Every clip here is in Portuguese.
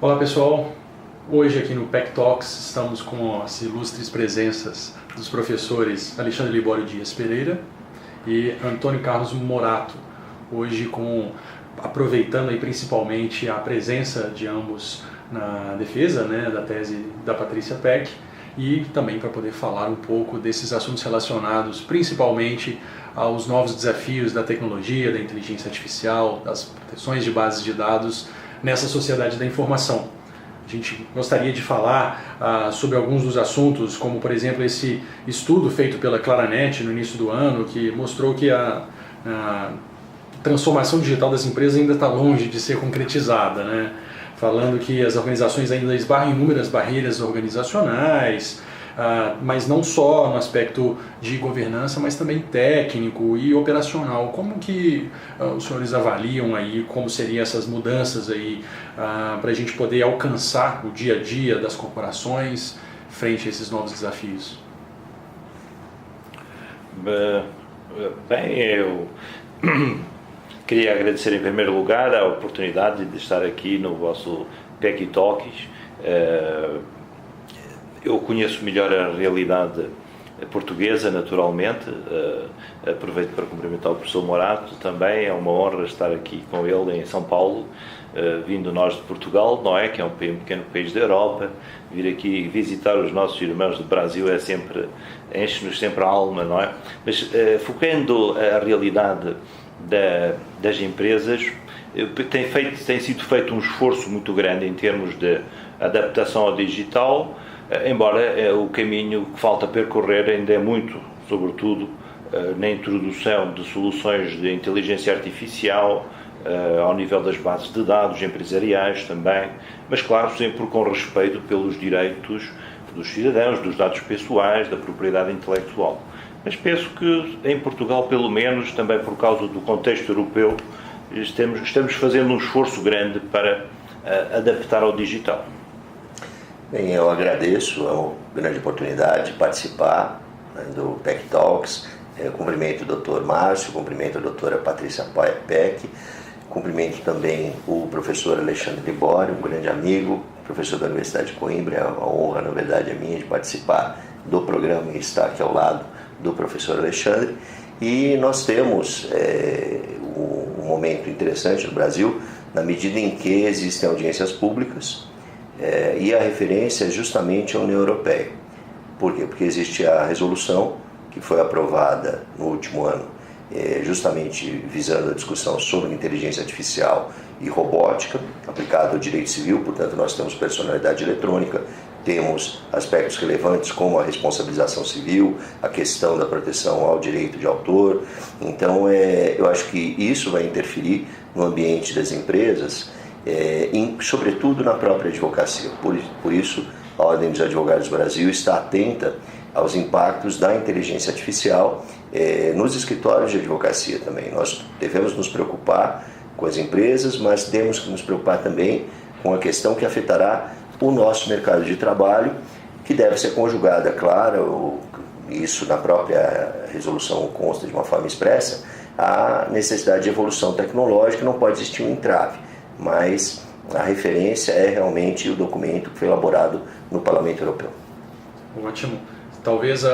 Olá pessoal, hoje aqui no PEC Talks estamos com as ilustres presenças dos professores Alexandre Libório Dias Pereira e Antônio Carlos Morato, hoje aproveitando aí principalmente a presença de ambos na defesa, da tese da Patrícia Peck, e também para poder falar um pouco desses assuntos relacionados principalmente aos novos desafios da tecnologia, da inteligência artificial, das proteções de bases de dados nessa sociedade da informação. A gente gostaria de falar sobre alguns dos assuntos, como por exemplo esse estudo feito pela Claranet no início do ano, que mostrou que a transformação digital das empresas ainda está longe de ser concretizada, falando que as organizações ainda esbarram em inúmeras barreiras organizacionais, mas não só no aspecto de governança, mas também técnico e operacional. Como que os senhores avaliam aí como seriam essas mudanças aí para a gente poder alcançar o dia a dia das corporações frente a esses novos desafios? Bem, eu queria agradecer em primeiro lugar a oportunidade de estar aqui no vosso PEC Talks. Eu conheço melhor a realidade portuguesa, naturalmente. Aproveito para cumprimentar o professor Morato também. É uma honra estar aqui com ele em São Paulo, vindo nós de Portugal, não é? Que é um pequeno país da Europa. Vir aqui visitar os nossos irmãos do Brasil enche-nos sempre a alma, não é? Mas focando a realidade das empresas, tem sido feito um esforço muito grande em termos de adaptação ao digital, embora o caminho que falta percorrer ainda é muito, sobretudo na introdução de soluções de inteligência artificial ao nível das bases de dados empresariais também, mas claro, sempre com respeito pelos direitos dos cidadãos, dos dados pessoais, da propriedade intelectual. Mas penso que em Portugal, pelo menos, também por causa do contexto europeu, estamos fazendo um esforço grande para adaptar ao digital. Bem, eu agradeço a grande oportunidade de participar do PEC Talks. Cumprimento o Dr. Márcio, cumprimento a doutora Patrícia Peck, cumprimento também o professor Alexandre Libório, um grande amigo, professor da Universidade de Coimbra. É uma honra, na verdade, minha de participar do programa e estar aqui ao lado do professor Alexandre. E nós temos um momento interessante no Brasil, na medida em que existem audiências públicas, e a referência é justamente a União Europeia. Por quê? Porque existe a resolução que foi aprovada no último ano, justamente visando a discussão sobre inteligência artificial e robótica aplicada ao direito civil. Portanto, nós temos personalidade eletrônica, temos aspectos relevantes como a responsabilização civil, a questão da proteção ao direito de autor. Então, eu acho que isso vai interferir no ambiente das empresas, sobretudo na própria advocacia. Por isso, a Ordem dos Advogados do Brasil está atenta aos impactos da inteligência artificial nos escritórios de advocacia também. Nós devemos nos preocupar com as empresas, mas temos que nos preocupar também com a questão que afetará o nosso mercado de trabalho, que deve ser conjugada, claro, isso na própria resolução consta de uma forma expressa, a necessidade de evolução tecnológica. Não pode existir um entrave, mas a referência é realmente o documento que foi elaborado no Parlamento Europeu. Ótimo. Talvez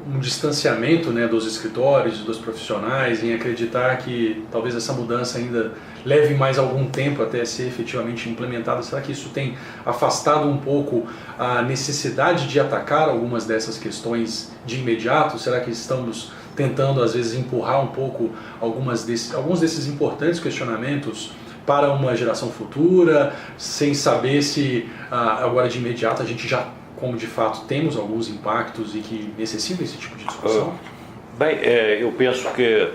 um distanciamento dos escritórios e dos profissionais em acreditar que talvez essa mudança ainda leve mais algum tempo até ser efetivamente implementada. Será que isso tem afastado um pouco a necessidade de atacar algumas dessas questões de imediato? Será que estamos tentando às vezes empurrar um pouco alguns desses importantes questionamentos para uma geração futura, sem saber se agora de imediato a gente já, como de fato temos alguns impactos e que necessitam esse tipo de discussão? Bem, eu penso que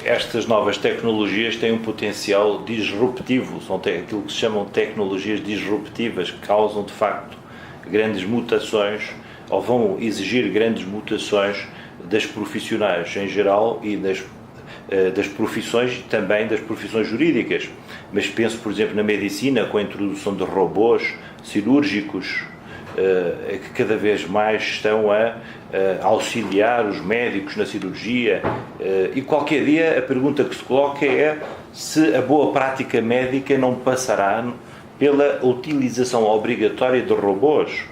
estas novas tecnologias têm um potencial disruptivo, são aquilo que se chamam tecnologias disruptivas, que causam de facto grandes mutações, ou vão exigir grandes mutações das profissionais em geral e das profissões e também das profissões jurídicas. Mas penso, por exemplo, na medicina, com a introdução de robôs cirúrgicos, que cada vez mais estão a auxiliar os médicos na cirurgia, e qualquer dia a pergunta que se coloca é se a boa prática médica não passará pela utilização obrigatória de robôs,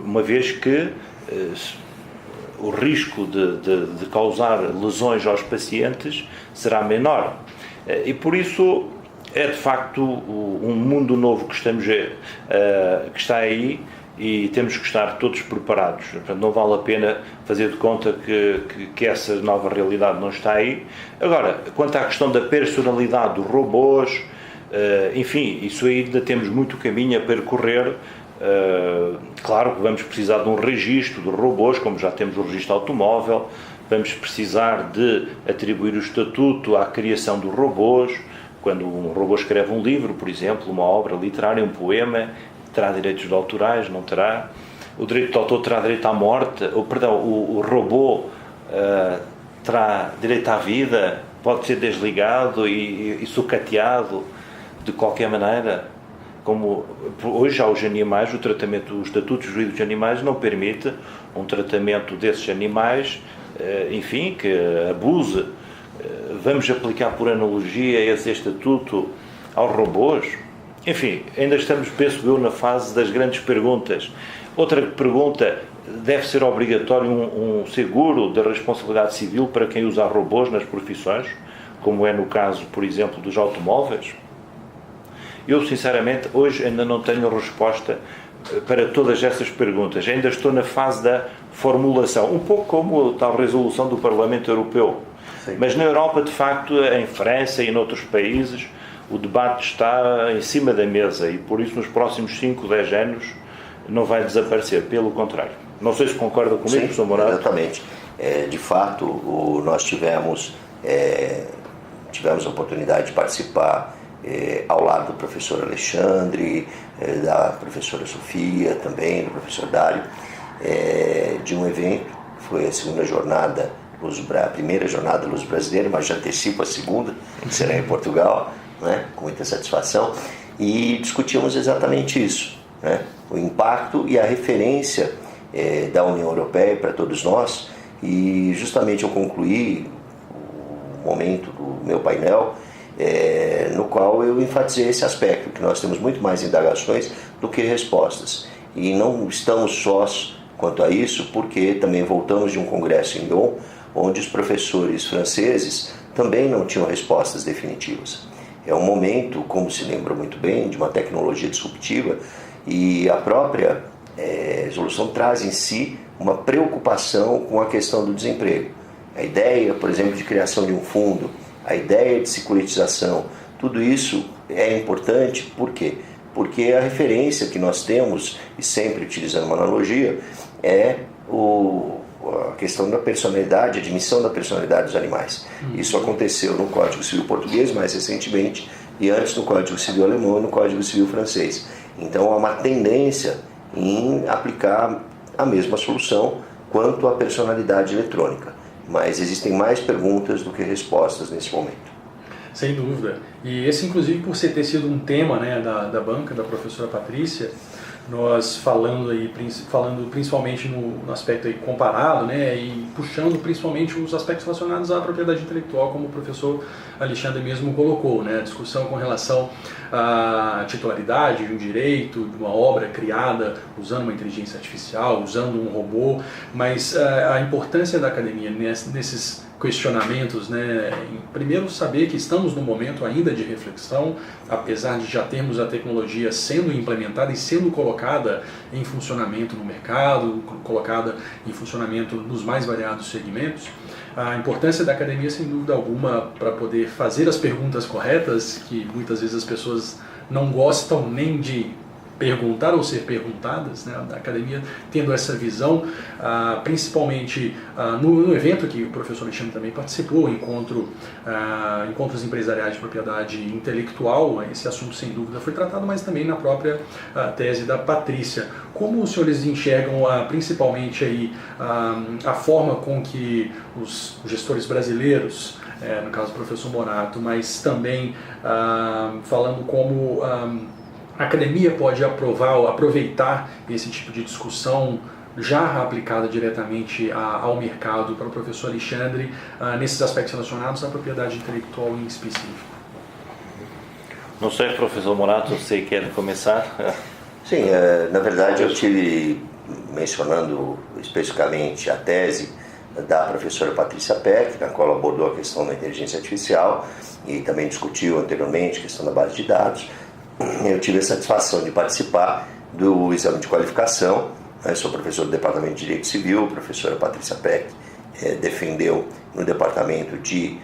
uma vez que o risco de causar lesões aos pacientes será menor. E por isso é de facto um mundo novo que está aí, e temos que estar todos preparados. Portanto, não vale a pena fazer de conta que essa nova realidade não está aí. Agora, quanto à questão da personalidade dos robôs, enfim, isso aí ainda temos muito caminho a percorrer. Claro que vamos precisar de um registro de robôs, como já temos o registro automóvel, vamos precisar de atribuir o estatuto à criação dos robôs. Quando um robô escreve um livro, por exemplo, uma obra literária, um poema, terá direitos autorais, não terá. O direito de autor terá direito à morte, o robô terá direito à vida, pode ser desligado e sucateado de qualquer maneira. Como hoje há os animais, o estatuto jurídico dos animais não permite um tratamento desses animais, enfim, que abuse. Vamos aplicar por analogia esse estatuto aos robôs? Enfim, ainda estamos, penso eu, na fase das grandes perguntas. Outra pergunta: deve ser obrigatório um seguro da responsabilidade civil para quem usa robôs nas profissões, como é no caso, por exemplo, dos automóveis? Eu, sinceramente, hoje ainda não tenho resposta para todas essas perguntas. Ainda estou na fase da formulação, um pouco como a tal resolução do Parlamento Europeu. Sim. Mas na Europa, de facto, em França e em outros países, o debate está em cima da mesa e, por isso, nos próximos 5, 10 anos, não vai desaparecer. Pelo contrário. Não sei se concorda comigo, professor Morato. Exatamente. De fato, nós tivemos a oportunidade de participar ao lado do professor Alexandre, da professora Sofia, também do professor Dário, de um evento. Foi a segunda jornada, a primeira jornada Luz Brasileira, mas já antecipo a segunda, que será em Portugal, né, com muita satisfação, e discutimos exatamente isso, né, o impacto e a referência da União Europeia para todos nós. E justamente eu concluí o momento do meu painel no qual eu enfatizei esse aspecto, que nós temos muito mais indagações do que respostas, e não estamos sós quanto a isso, porque também voltamos de um congresso em Lyon, onde os professores franceses também não tinham respostas definitivas. É um momento, como se lembra muito bem, de uma tecnologia disruptiva, e a própria resolução traz em si uma preocupação com a questão do desemprego. A ideia, por exemplo, de criação de um fundo, a ideia de securitização, tudo isso é importante. Por quê? Porque a referência que nós temos, e sempre utilizando uma analogia, é a questão da personalidade, a admissão da personalidade dos animais. Isso aconteceu no Código Civil português mais recentemente, e antes no Código Civil alemão e no Código Civil francês. Então há uma tendência em aplicar a mesma solução quanto à personalidade eletrônica, mas existem mais perguntas do que respostas nesse momento. Sem dúvida. E esse, inclusive, por ter sido um tema, né, da banca, da professora Patrícia, nós falando principalmente no aspecto aí comparado, né, e puxando principalmente os aspectos relacionados à propriedade intelectual, como o professor Alexandre mesmo colocou, né, a discussão com relação à titularidade de um direito, de uma obra criada usando uma inteligência artificial, usando um robô, mas a importância da academia nesses questionamentos, né? Primeiro, saber que estamos num momento ainda de reflexão, apesar de já termos a tecnologia sendo implementada e sendo colocada em funcionamento no mercado, colocada em funcionamento nos mais variados segmentos. A importância da academia, sem dúvida alguma, para poder fazer as perguntas corretas, que muitas vezes as pessoas não gostam nem de perguntar ou ser perguntadas, né? A academia tendo essa visão, principalmente no evento que o professor Alexandre também participou, encontros empresariais de propriedade intelectual. Esse assunto sem dúvida foi tratado, mas também na própria tese da Patrícia. Como os senhores enxergam principalmente aí, a forma com que os gestores brasileiros, no caso do professor Morato, mas também falando como a academia pode aproveitar esse tipo de discussão já aplicada diretamente ao mercado, para o professor Alexandre, nesses aspectos relacionados à propriedade intelectual em específico? Não sei, professor Morato, você quer começar? Sim, na verdade eu tive mencionando especificamente a tese da professora Patrícia Peck, na qual abordou a questão da inteligência artificial e também discutiu anteriormente a questão da base de dados. Eu tive a satisfação de participar do exame de qualificação. Eu sou professor do Departamento de Direito Civil, a professora Patrícia Peck defendeu no Departamento de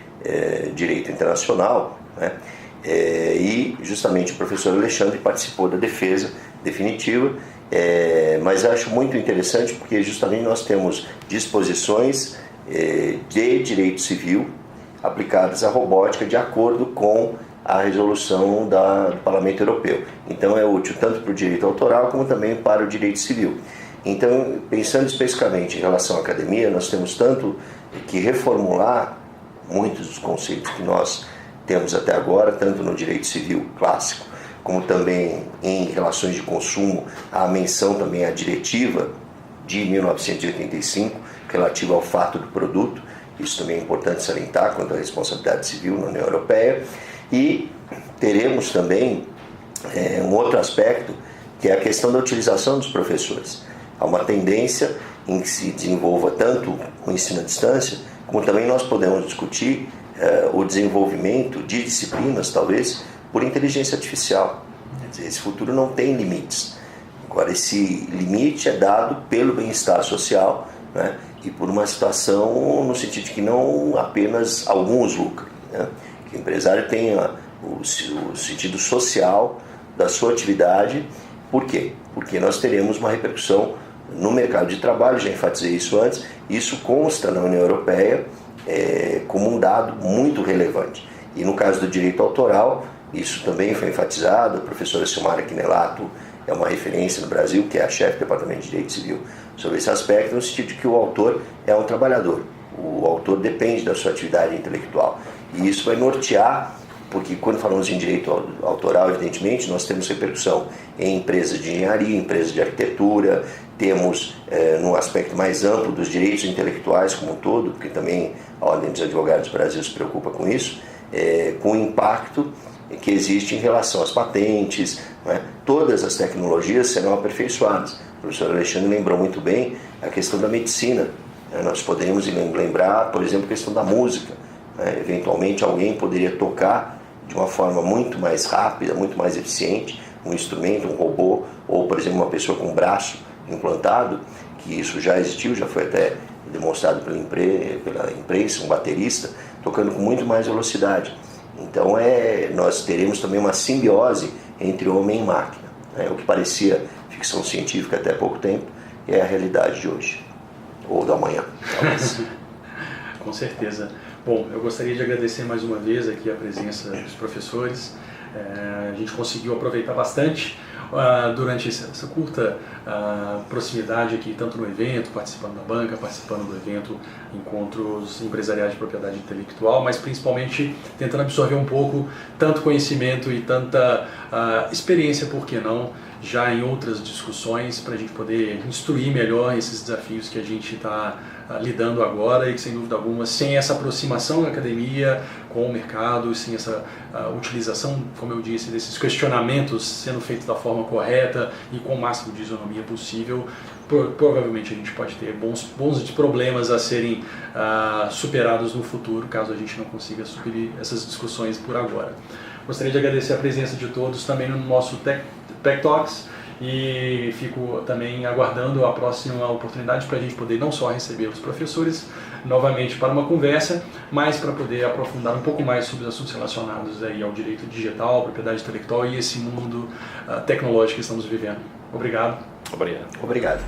Direito Internacional, né? E justamente o professor Alexandre participou da defesa definitiva, mas eu acho muito interessante porque justamente nós temos disposições de direito civil aplicadas à robótica de acordo com a resolução do Parlamento Europeu. Então é útil tanto para o direito autoral como também para o direito civil. Então, pensando especificamente em relação à academia, nós temos tanto que reformular muitos dos conceitos que nós temos até agora, tanto no direito civil clássico, como também em relações de consumo, a menção também à diretiva de 1985, relativa ao fato do produto. Isso também é importante salientar quanto à responsabilidade civil na União Europeia. E teremos também um outro aspecto, que é a questão da utilização dos professores. Há uma tendência em que se desenvolva tanto o ensino à distância, como também nós podemos discutir o desenvolvimento de disciplinas, talvez, por inteligência artificial. Quer dizer, esse futuro não tem limites. Agora, esse limite é dado pelo bem-estar social, né, e por uma situação no sentido de que não apenas alguns lucram, né? Que o empresário tenha o sentido social da sua atividade. Por quê? Porque nós teremos uma repercussão no mercado de trabalho, já enfatizei isso antes, isso consta na União Europeia como um dado muito relevante. E no caso do direito autoral, isso também foi enfatizado. A professora Silmara Quinelato é uma referência no Brasil, que é a chefe do Departamento de Direito Civil, sobre esse aspecto, no sentido de que o autor é um trabalhador. O autor depende da sua atividade intelectual. E isso vai nortear, porque quando falamos em direito autoral, evidentemente, nós temos repercussão em empresas de engenharia, empresas de arquitetura, temos no aspecto mais amplo dos direitos intelectuais como um todo, porque também a Ordem dos Advogados do Brasil se preocupa com isso, com o impacto que existe em relação às patentes, né? Todas as tecnologias serão aperfeiçoadas. O professor Alexandre lembrou muito bem a questão da medicina. Nós poderíamos lembrar, por exemplo, a questão da música. Eventualmente alguém poderia tocar de uma forma muito mais rápida, muito mais eficiente, um instrumento, um robô, ou por exemplo uma pessoa com um braço implantado, que isso já existiu, já foi até demonstrado pela imprensa, um baterista, tocando com muito mais velocidade. Então nós teremos também uma simbiose entre homem e máquina. O que parecia ficção científica até há pouco tempo é a realidade de hoje, ou da manhã, talvez. Com certeza. Bom, eu gostaria de agradecer mais uma vez aqui a presença dos professores. A gente conseguiu aproveitar bastante durante essa curta proximidade aqui, tanto no evento, participando da banca, participando do evento Encontros Empresariais de Propriedade Intelectual, mas principalmente tentando absorver um pouco tanto conhecimento e tanta experiência, por que não, já em outras discussões, para a gente poder instruir melhor esses desafios que a gente está lidando agora e que, sem dúvida alguma, sem essa aproximação da academia com o mercado, sem essa utilização, como eu disse, desses questionamentos sendo feitos da forma correta e com o máximo de isonomia possível, provavelmente a gente pode ter bons problemas a serem superados no futuro, caso a gente não consiga superar essas discussões por agora. Gostaria de agradecer a presença de todos também no nosso Tech Talks, e fico também aguardando a próxima oportunidade para a gente poder não só receber os professores novamente para uma conversa, mas para poder aprofundar um pouco mais sobre os assuntos relacionados aí ao direito digital, propriedade intelectual e esse mundo tecnológico que estamos vivendo. Obrigado. Obrigado. Obrigado.